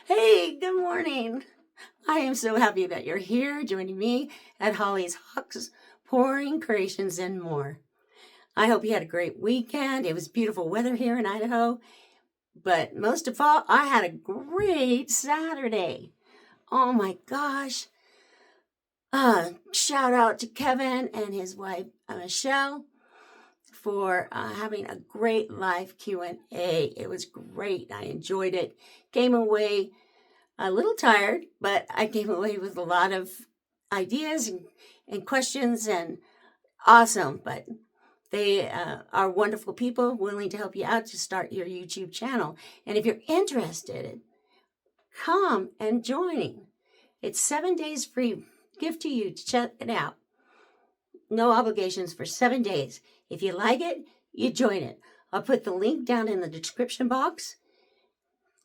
Hey, good morning. I am so happy that you're here joining me at Holly's Hawks, Pouring Creations and more. I hope you had a great weekend. It was beautiful weather here in Idaho, but most of all, I had a great Saturday. Oh my gosh. Shout out to Kevin and his wife, Michelle, for having a great live Q&A. It was great. I enjoyed it. Came away a little tired, but I came away with a lot of ideas and questions and awesome. But they are wonderful people willing to help you out to start your YouTube channel. And if you're interested, come and join. It's 7 days free gift to you to check it out. No obligations for 7 days. If you like it, you join it. I'll put the link down in the description box.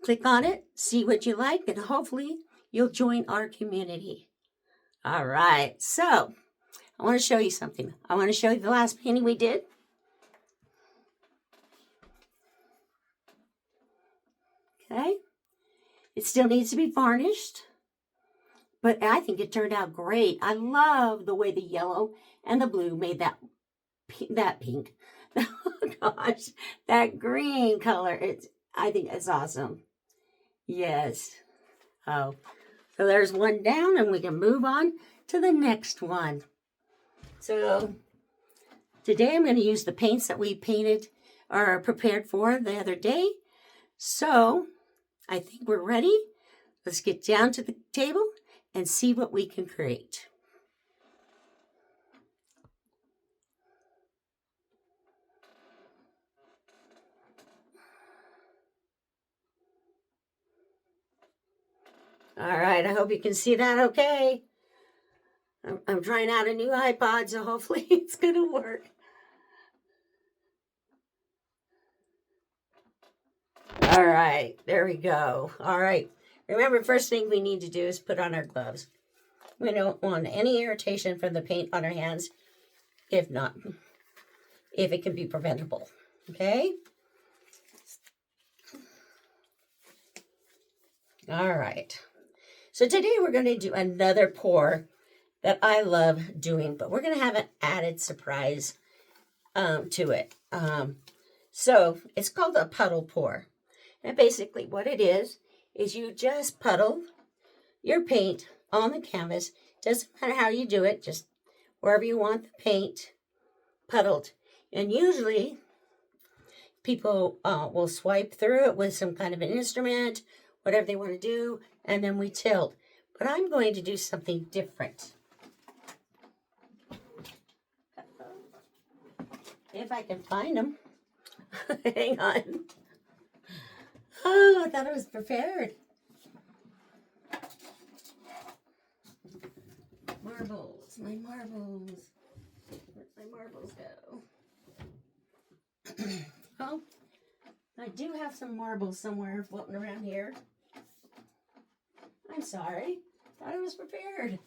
Click on it, see what you like, and hopefully you'll join our community. All right, so I want to show you something. I want to show you the last painting we did. Okay, it still needs to be varnished, but I think it turned out great. I love the way the yellow and the blue made that pink. Oh gosh, that green color. I think it's awesome. Yes. Oh, so there's one down, and we can move on to the next one. So today I'm going to use the paints that we painted or prepared for the other day. So I think we're ready. Let's get down to the table and see what we can create. All right, I hope you can see that okay. I'm trying out a new iPod, so hopefully it's going to work. All right, there we go. All right, remember, first thing we need to do is put on our gloves. We don't want any irritation from the paint on our hands, if it can be preventable, okay? All right. So today we're going to do another pour that I love doing, but we're going to have an added surprise to it. So it's called a puddle pour. And basically what it is you just puddle your paint on the canvas. Doesn't matter how you do it, just wherever you want the paint puddled. And usually people will swipe through it with some kind of an instrument, whatever they want to do, and then we tilt. But I'm going to do something different. If I can find them. Hang on. Oh, I thought I was prepared. Marbles, my marbles. Where'd my marbles go? Oh, I do have some marbles somewhere floating around here. I'm sorry. Thought I was prepared.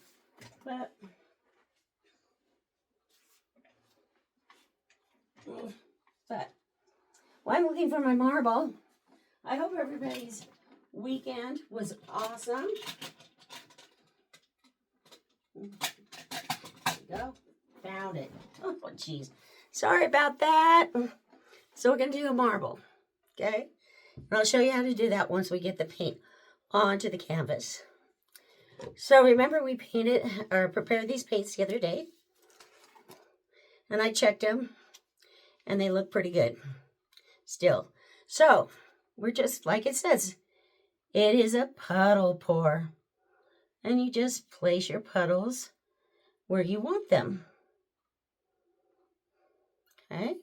But while I'm looking for my marble, I hope everybody's weekend was awesome. There we go. Found it. Oh, jeez. Sorry about that. So we're going to do a marble. Okay? And I'll show you how to do that once we get the paint onto the canvas. So remember, we painted or prepared these paints the other day. And I checked them. And they look pretty good still. So we're just, like it says, it is a puddle pour. And you just place your puddles where you want them. Okay?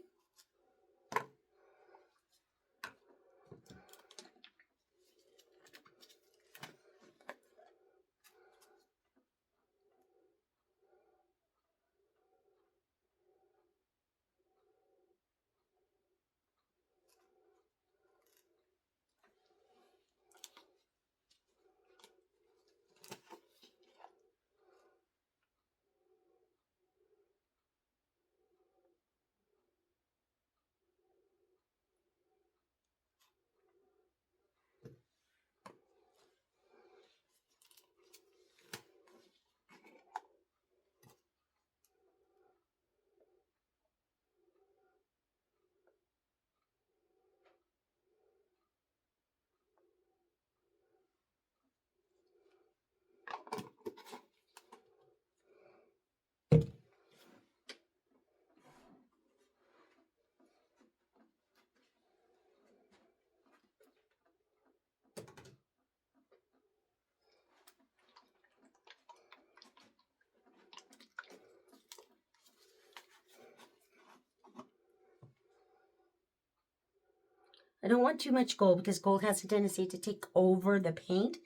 I don't want too much gold because gold has a tendency to take over the paint,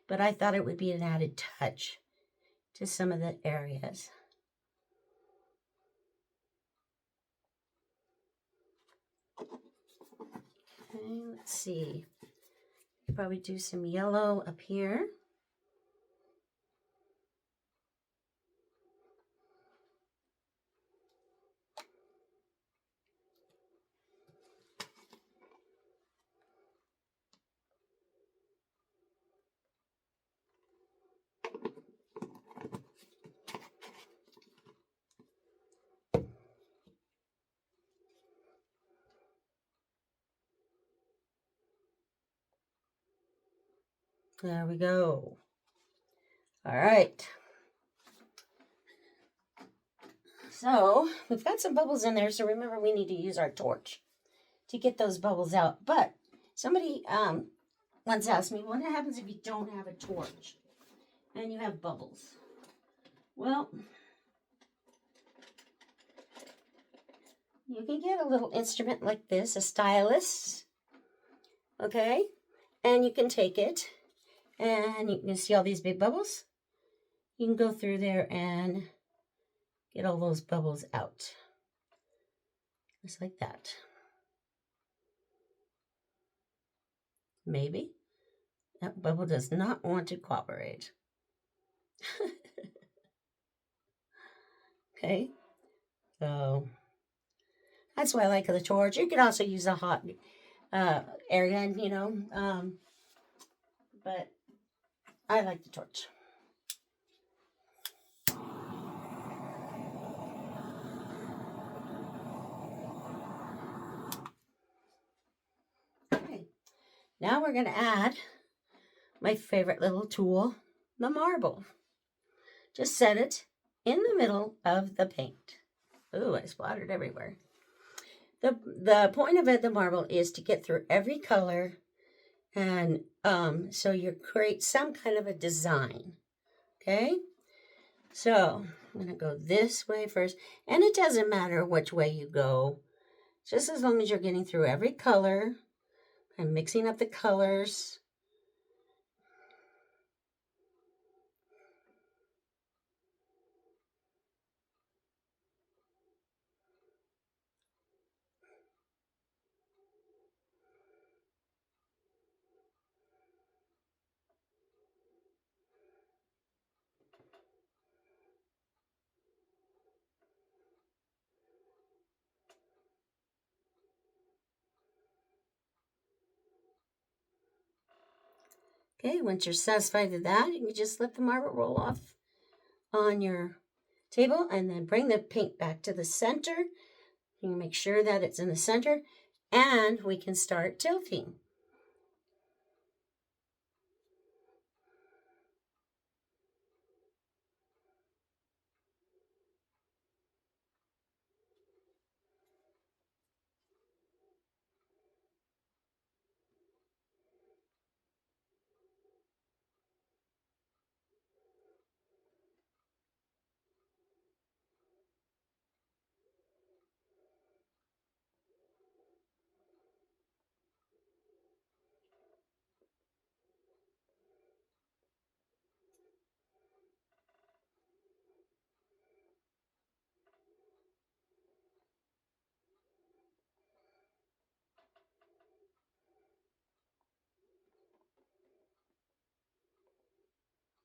but I thought it would be an added touch to some of the areas. Okay, let's see. Probably do some yellow up here. There we go. All right. So we've got some bubbles in there. So remember, we need to use our torch to get those bubbles out. But somebody once asked me, what happens if you don't have a torch and you have bubbles? Well, you can get a little instrument like this, a stylus, okay? And you can take it, and you can see all these big bubbles. You can go through there and get all those bubbles out, just like that. Maybe that bubble does not want to cooperate. Okay, so that's why I like the torch. You can also use a hot air gun, you know, but I like the torch. Okay, now we're going to add my favorite little tool, the marble. Just set it in the middle of the paint. Ooh, I splattered everywhere. The point of it, the marble, is to get through every color, and so you create some kind of a design. Okay, so I'm gonna go this way first, and it doesn't matter which way you go, just as long as you're getting through every color and mixing up the colors. Okay, once you're satisfied with that, you can just let the marble roll off on your table and then bring the paint back to the center. You can make sure that it's in the center, and we can start tilting.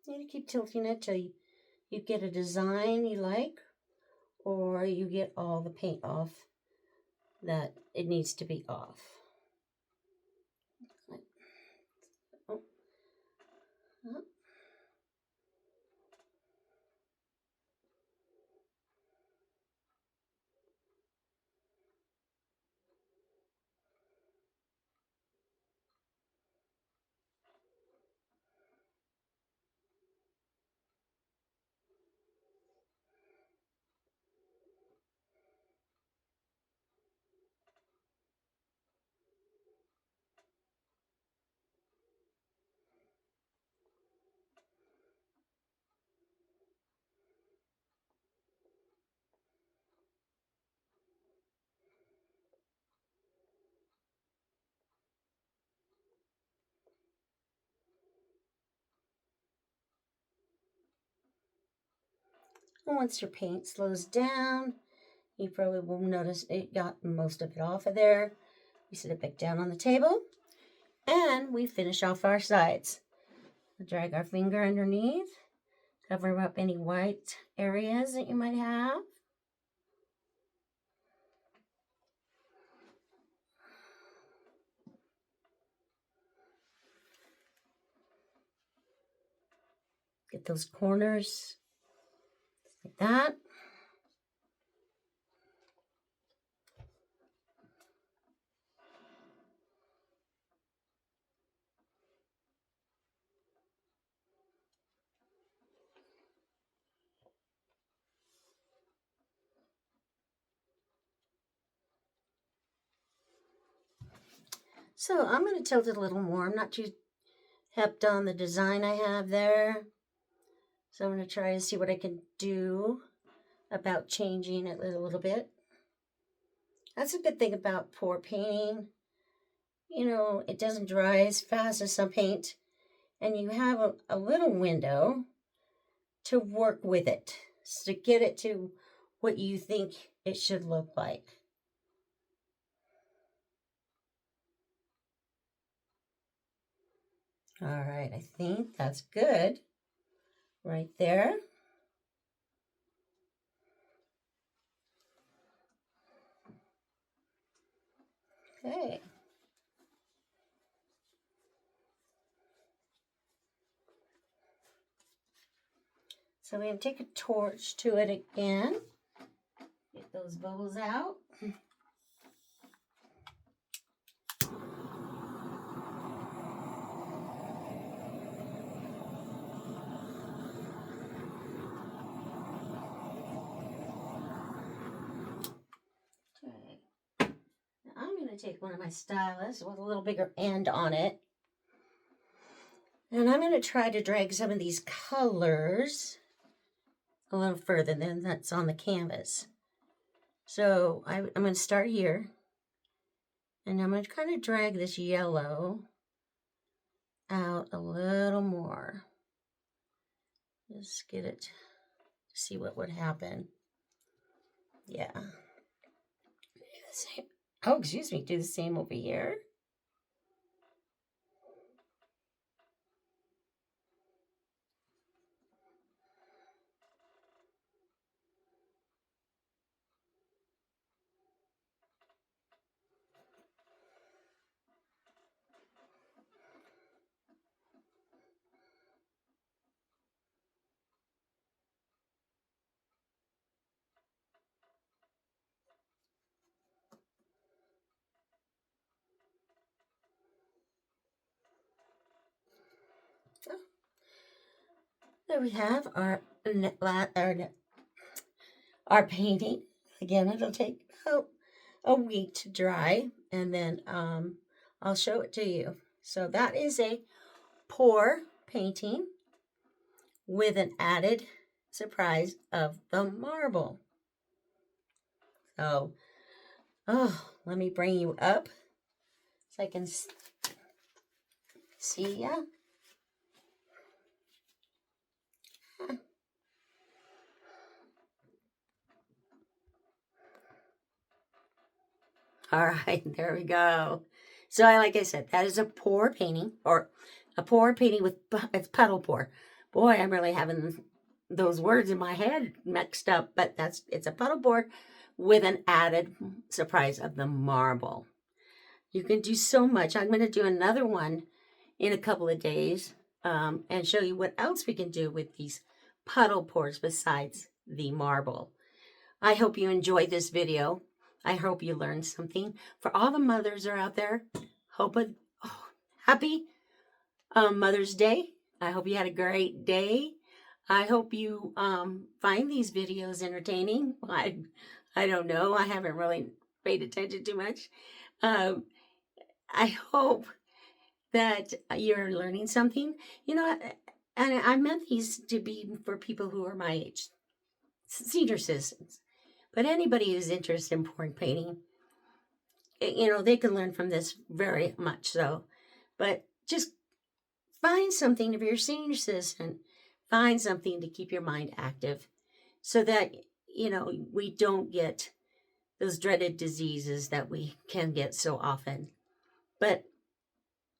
You need to keep tilting it till you get a design you like, or you get all the paint off that it needs to be off. Oh. Oh. And once your paint slows down, you probably will notice it got most of it off of there. We set it back down on the table, and we finish off our sides. We'll drag our finger underneath, cover up any white areas that you might have. Get those corners like that. So I'm going to tilt it a little more. I'm not too hepped on the design I have there. So I'm going to try to see what I can do about changing it a little bit. That's a good thing about pour painting. You know, it doesn't dry as fast as some paint, and you have a little window to work with it, to get it to what you think it should look like. All right, I think that's good right there. Okay. So we're going to take a torch to it again. Get those bubbles out. Okay. Now I'm going to take one of my stylus with a little bigger end on it. And I'm going to try to drag some of these colors a little further than that's on the canvas. So I'm going to start here. And I'm going to kind of drag this yellow out a little more. Just get it to see what would happen. Yeah. Oh, excuse me. Do the same over here. There we have our painting. Again, it'll take about a week to dry, and then I'll show it to you. So that is a pour painting with an added surprise of the marble. So, let me bring you up so I can see ya. All right, there we go. So like I said, that is a pour painting, or a pour painting with, it's puddle pour. Boy, I'm really having those words in my head mixed up, but it's a puddle pour with an added surprise of the marble. You can do so much. I'm going to do another one in a couple of days and show you what else we can do with these puddle pours besides the marble. I hope you enjoyed this video. I hope you learned something. For all the mothers are out there, happy Mother's Day. I hope you had a great day. I hope you find these videos entertaining. I don't know. I haven't really paid attention too much. I hope that you're learning something. You know, and I meant these to be for people who are my age, senior citizens. But anybody who's interested in pouring painting, you know, they can learn from this very much so. But just find something, if you're a senior citizen, find something to keep your mind active so that, we don't get those dreaded diseases that we can get so often. But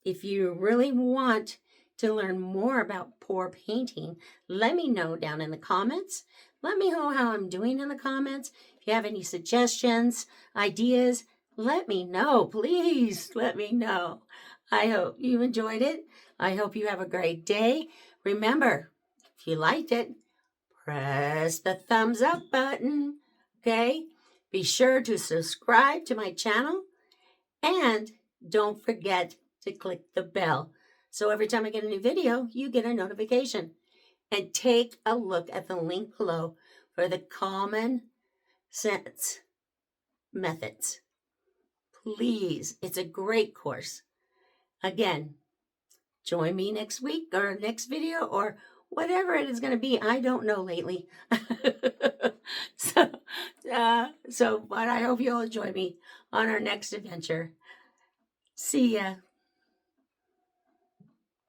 if you really want to learn more about pour painting, let me know down in the comments. Let me know how I'm doing in the comments. If you have any suggestions, ideas, let me know. Please let me know. I hope you enjoyed it. I hope you have a great day. Remember, if you liked it, press the thumbs up button. Okay? Be sure to subscribe to my channel and don't forget to click the bell. So every time I get a new video, you get a notification. And take a look at the link below for the common sense methods. Please, it's a great course. Again, join me next week or next video or whatever it is going to be. I don't know lately. But I hope you'll join me on our next adventure. See ya.